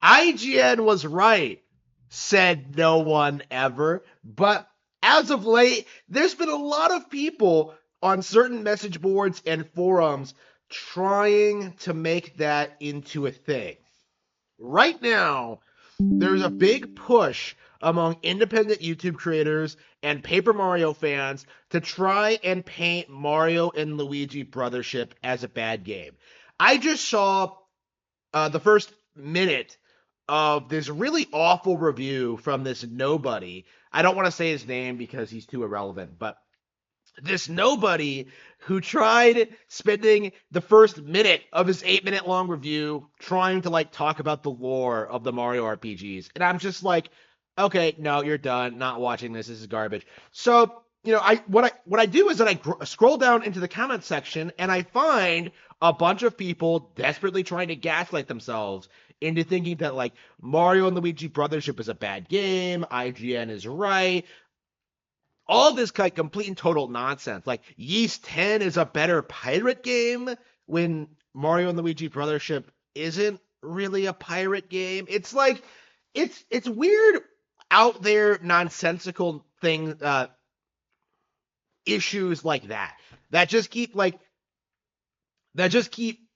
IGN was right, said no one ever. But as of late, there's been a lot of people on certain message boards and forums trying to make that into a thing. Right now, there's a big push among independent YouTube creators and Paper Mario fans to try and paint Mario and Luigi Brothership as a bad game. I just saw the first minute of this really awful review from this nobody. I don't want to say his name because he's too irrelevant, but this nobody who tried spending the first minute of his 8 minute long review trying to like talk about the lore of the Mario RPGs. And I'm just like, okay, no, you're done. Not watching this. This is garbage. So, what I do is that I scroll down into the comment section and I find a bunch of people desperately trying to gaslight themselves into thinking that like Mario and Luigi Brothership is a bad game, IGN is right, all this like complete and total nonsense. Like Yeast 10 is a better pirate game when Mario and Luigi Brothership isn't really a pirate game. It's like it's weird out there nonsensical thing issues like that just keep like that just keep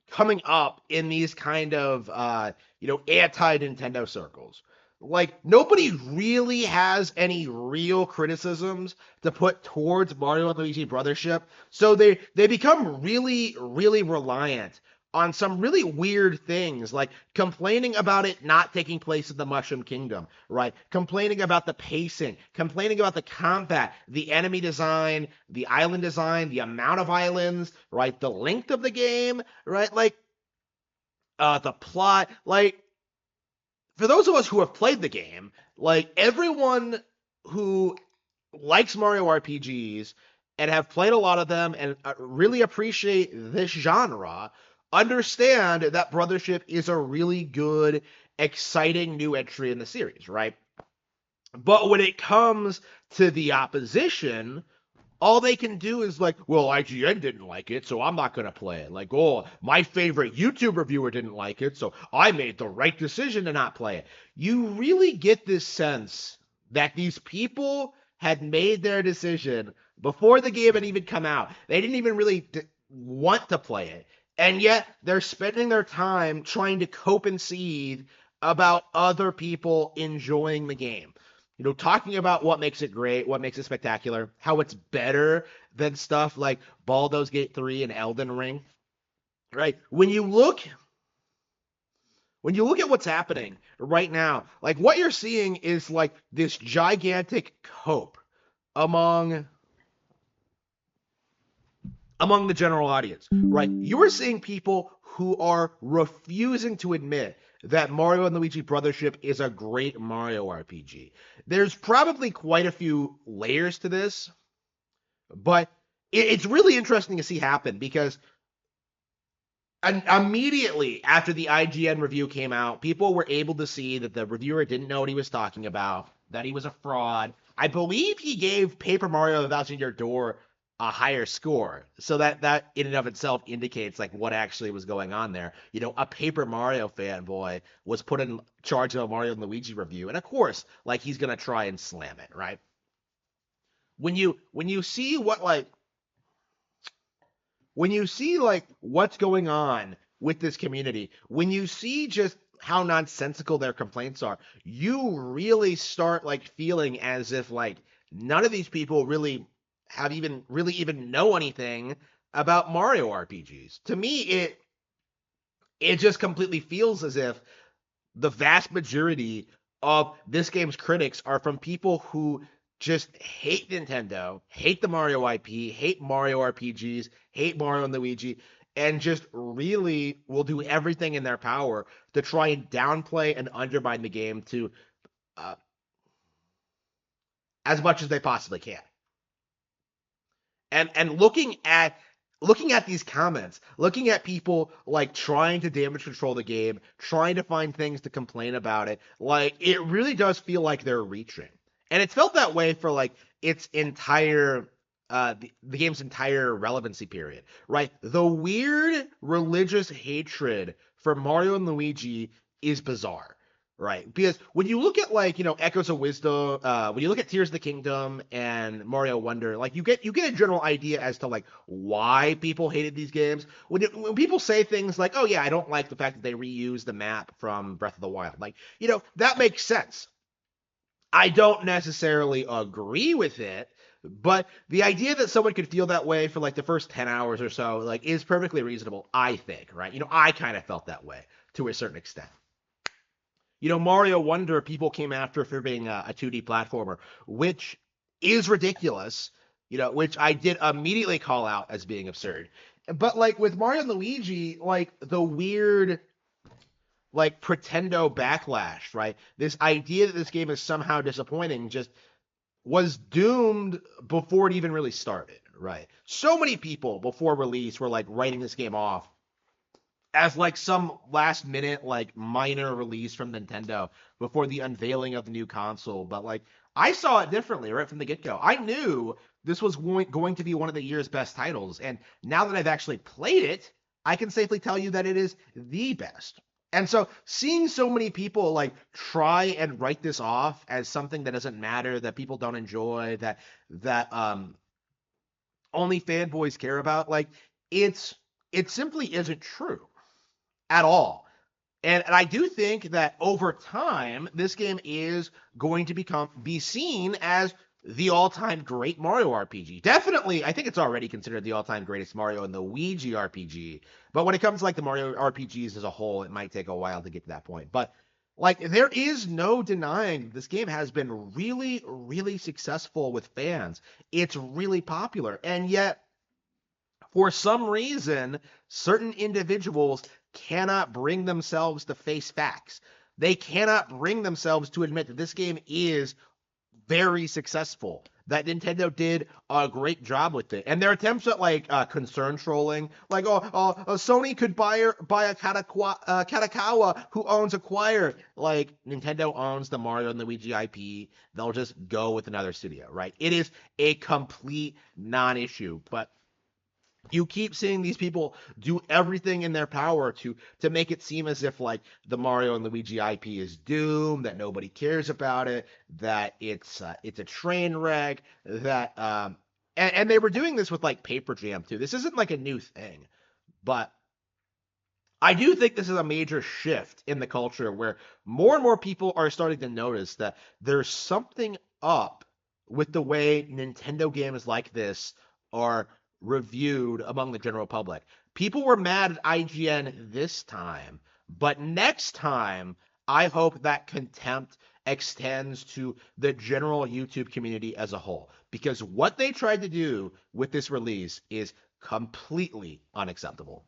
coming up in these kind of anti Nintendo circles. Like nobody really has any real criticisms to put towards Mario and Luigi Brothership, so they become really reliant on some really weird things, like complaining about it not taking place in the Mushroom Kingdom, right? Complaining about the pacing, complaining about the combat, the enemy design, the island design, the amount of islands, right? The length of the game, right? Like the plot, like for those of us who have played the game, like everyone who likes Mario RPGs and have played a lot of them and really appreciate this genre understand that Brothership is a really good, exciting new entry in the series, right? But when it comes to the opposition, all they can do is like, well, IGN didn't like it, so I'm not gonna play it. Like, oh, my favorite YouTube reviewer didn't like it, so I made the right decision to not play it. You really get this sense that these people had made their decision before the game had even come out. They didn't even really want to play it, and yet they're spending their time trying to cope and seethe about other people enjoying the game, talking about what makes it great, what makes it spectacular, how it's better than stuff like Baldur's Gate 3 and Elden Ring, right? When you look at what's happening right now, like what you're seeing is like this gigantic cope among among the general audience, right? You are seeing people who are refusing to admit that Mario and Luigi Brothership is a great Mario RPG. There's probably quite a few layers to this, but it's really interesting to see happen because immediately after the IGN review came out, people were able to see that the reviewer didn't know what he was talking about, that he was a fraud. I believe he gave Paper Mario: The Thousand Year Door a higher score, so that in and of itself indicates like what actually was going on there. A Paper Mario fanboy was put in charge of a Mario and Luigi review, and of course, like he's gonna try and slam it, right? When you see what's going on with this community, when you see just how nonsensical their complaints are, you really start like feeling as if like none of these people really even know anything about Mario RPGs. To me, it just completely feels as if the vast majority of this game's critics are from people who just hate Nintendo, hate the Mario IP, hate Mario RPGs, hate Mario and Luigi, and just really will do everything in their power to try and downplay and undermine the game to uh, as much as they possibly can. And looking at these comments, looking at people like trying to damage control the game, trying to find things to complain about it, like it really does feel like they're reaching. And it's felt that way for like its entire the game's entire relevancy period, right? The weird religious hatred for Mario and Luigi is bizarre, right? Because when you look at like, Echoes of Wisdom, when you look at Tears of the Kingdom and Mario Wonder, like you get a general idea as to like why people hated these games. When people say things like, "Oh yeah, I don't like the fact that they reuse the map from Breath of the Wild," like, that makes sense. I don't necessarily agree with it, but the idea that someone could feel that way for like the first 10 hours or so, like, is perfectly reasonable, I think, right? I kind of felt that way to a certain extent. Mario Wonder, people came after for being a 2D platformer, which is ridiculous, which I did immediately call out as being absurd. But like with Mario and Luigi, like the weird like pretendo backlash, right? This idea that this game is somehow disappointing just was doomed before it even really started, right? So many people before release were like writing this game off as like some last minute like minor release from Nintendo before the unveiling of the new console. But like I saw it differently right from the get-go. I knew this was going to be one of the year's best titles, and now that I've actually played it, I can safely tell you that it is the best. And so seeing so many people like try and write this off as something that doesn't matter, that people don't enjoy, that only fanboys care about, like it simply isn't true at all. And I do think that over time, this game is going to be seen as the all-time great Mario RPG. Definitely, I think it's already considered the all-time greatest Mario and the Luigi RPG. But when it comes to like the Mario RPGs as a whole, it might take a while to get to that point. But like there is no denying this game has been really, really successful with fans. It's really popular. And yet for some reason, certain individuals cannot bring themselves to face facts. They cannot bring themselves to admit that this game is very successful. That Nintendo did a great job with it, and their attempts at like concern trolling, like Sony could buy a Katakawa who owns Acquire. Like Nintendo owns the Mario and Luigi IP, they'll just go with another studio, right? It is a complete non-issue, but you keep seeing these people do everything in their power to make it seem as if like the Mario and Luigi IP is doomed, that nobody cares about it, that it's a train wreck, that and they were doing this with like Paper Jam too. This isn't like a new thing, but I do think this is a major shift in the culture where more and more people are starting to notice that there's something up with the way Nintendo games like this are reviewed among the general public. People were mad at IGN this time, but next time, I hope that contempt extends to the general YouTube community as a whole. Because what they tried to do with this release is completely unacceptable.